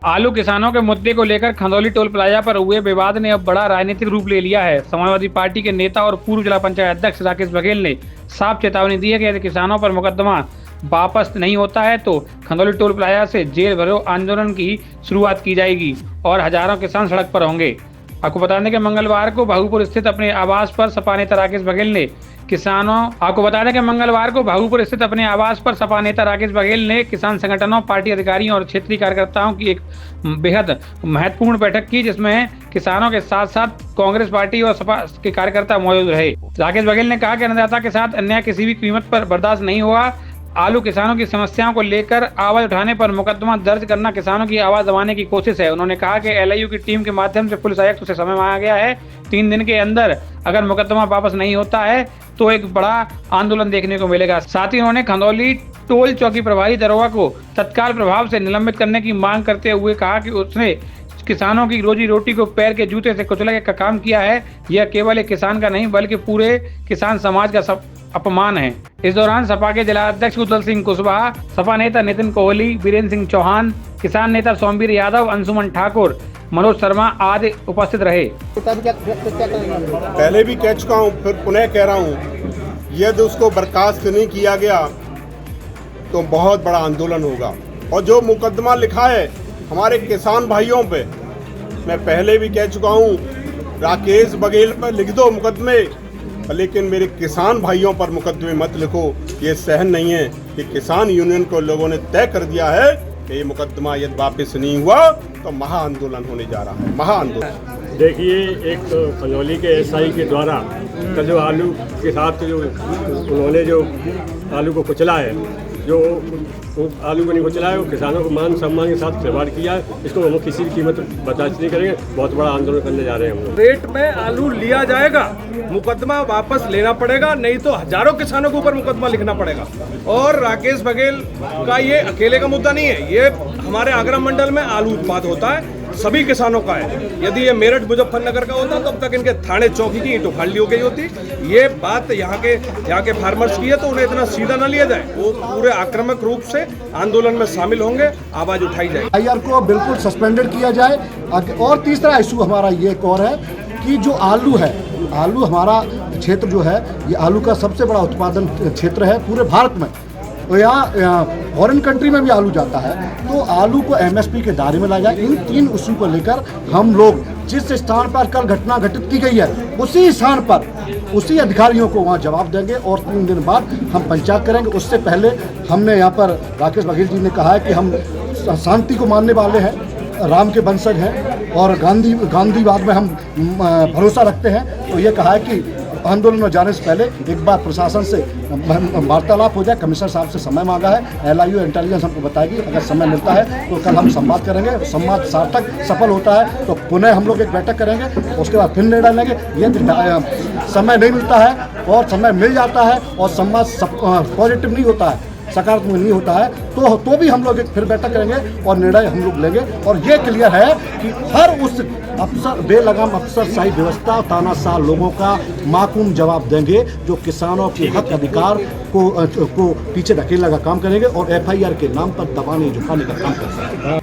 आलू किसानों के मुद्दे को लेकर खंदौली टोल प्लाजा पर हुए विवाद ने अब बड़ा राजनीतिक रूप ले लिया है। समाजवादी पार्टी के नेता और पूर्व जिला पंचायत अध्यक्ष राकेश बघेल ने साफ चेतावनी दी है कि यदि किसानों पर मुकदमा वापस नहीं होता है तो खंदौली टोल प्लाजा से जेल भरो आंदोलन की शुरुआत की जाएगी और हजारों किसान सड़क पर होंगे। आपको बता दें कि मंगलवार को भागलपुर स्थित अपने आवास पर सपा नेता राकेश बघेल ने किसान संगठनों, पार्टी अधिकारियों और क्षेत्रीय कार्यकर्ताओं की एक बेहद महत्वपूर्ण बैठक की, जिसमें किसानों के साथ साथ कांग्रेस पार्टी और सपा के कार्यकर्ता मौजूद रहे। राकेश बघेल ने कहा कि अन्नदाता के साथ अन्याय किसी भी कीमत पर बर्दाश्त नहीं होगा। आलू किसानों की समस्याओं को लेकर आवाज उठाने पर मुकदमा दर्ज करना किसानों की आवाज दबाने की कोशिश है। उन्होंने कहा कि एलआईयू की टीम के माध्यम से पुलिस आयुक्त से समय मांगा गया है। 3 दिन के अंदर अगर मुकदमा वापस नहीं होता है तो एक बड़ा आंदोलन देखने को मिलेगा। साथ ही उन्होंने खंदौली टोल चौकी प्रभारी दरोगा को तत्काल प्रभाव से निलंबित करने की मांग करते हुए कहा कि उसने किसानों की रोजी रोटी को पैर के जूते से कुचलने का काम किया है। यह केवल एक किसान का नहीं बल्कि पूरे किसान समाज का अपमान है। इस दौरान सपा के जिला अध्यक्ष उदल सिंह कुशवाहा, सपा नेता नितिन कोहली, वीरेंद्र सिंह चौहान, किसान नेता सोमवीर यादव, अंशुमन ठाकुर, मनोज शर्मा आदि उपस्थित रहे। पहले भी कह चुका हूँ, फिर पुनः कह रहा हूँ, यदि उसको बर्खास्त नहीं किया गया तो बहुत बड़ा आंदोलन होगा। और जो मुकदमा लिखा है हमारे किसान भाइयों पे, मैं पहले भी कह चुका हूँ, राकेश बघेल पर लिख दो मुकदमे, लेकिन मेरे किसान भाइयों पर मुकदमे मत लिखो। ये सहन नहीं है कि किसान यूनियन को लोगों ने तय कर दिया है कि ये मुकदमा यदि वापस नहीं हुआ तो महा आंदोलन होने जा रहा है, महा आंदोलन। देखिए, एक खंदौली के एसआई के द्वारा का जो आलू के साथ जो उन्होंने जो आलू को कुचला है, जो आलू को नहीं कुचला है, वो किसानों को मान सम्मान के साथ व्यवहार किया है। इसको हम किसी भी कीमत बर्दाश्त नहीं करेंगे। बहुत बड़ा आंदोलन करने जा रहे हैं हम लोग। रेट में आलू लिया जाएगा, मुकदमा वापस लेना पड़ेगा, नहीं तो हजारों किसानों के ऊपर मुकदमा लिखना पड़ेगा। और राकेश बघेल का ये अकेले का मुद्दा नहीं है, ये हमारे आगरा मंडल में आलू उत्पाद होता है, सभी किसानों का है। यदि ये मेरठ मुजफ्फरनगर का होता तो अब तक इनके थाने चौकी की ईंट उखाड़ ली हो गई होती। ये बात यहाँ के फार्मर्स की है तो उन्हें इतना सीधा न लिया जाए। वो पूरे आक्रामक रूप से आंदोलन में शामिल होंगे, आवाज उठाई जाएगी। आईआर को बिल्कुल सस्पेंडेड किया जाए। और तीसरा इशू हमारा ये एक और है कि जो आलू है, आलू हमारा क्षेत्र जो है ये आलू का सबसे बड़ा उत्पादन क्षेत्र है पूरे भारत में। तो यहाँ फॉरेन कंट्री में भी आलू जाता है, तो आलू को एमएसपी के दायरे में लाया जाए। इन 3 इशू को लेकर हम लोग जिस स्थान पर कल घटना घटित की गई है उसी स्थान पर उसी अधिकारियों को वहाँ जवाब देंगे और 3 दिन बाद हम पंचायत करेंगे। उससे पहले हमने यहाँ पर राकेश बघेल जी ने कहा है कि हम शांति को मानने वाले हैं, राम के वंशज हैं और गांधीवाद में हम भरोसा रखते हैं। तो ये कहा है कि आंदोलन में जाने से पहले एक बार प्रशासन से वार्तालाप हो जाए। कमिश्नर साहब से समय मांगा है, एलआईयू इंटेलिजेंस हमको बताएगी। अगर समय मिलता है तो कल हम संवाद करेंगे, संवाद सार्थक सफल होता है तो पुनः हम लोग एक बैठक करेंगे, उसके बाद फिर निर्णय लेंगे। यदि समय नहीं मिलता है और समय मिल जाता है और संवाद पॉजिटिव नहीं होता है, सकारात्मक नहीं होता है तो भी हम लोग एक फिर बैठक करेंगे और निर्णय हम लोग लेंगे। और ये क्लियर है कि हर उस अफसर बेलगाम अफसरशाही व्यवस्था तानाशाह लोगों का माकूम जवाब देंगे जो किसानों के हक अधिकार को पीछे धकेलने का काम करेंगे और एफआईआर के नाम पर दबाने झुकाने का काम कर सकते हैं।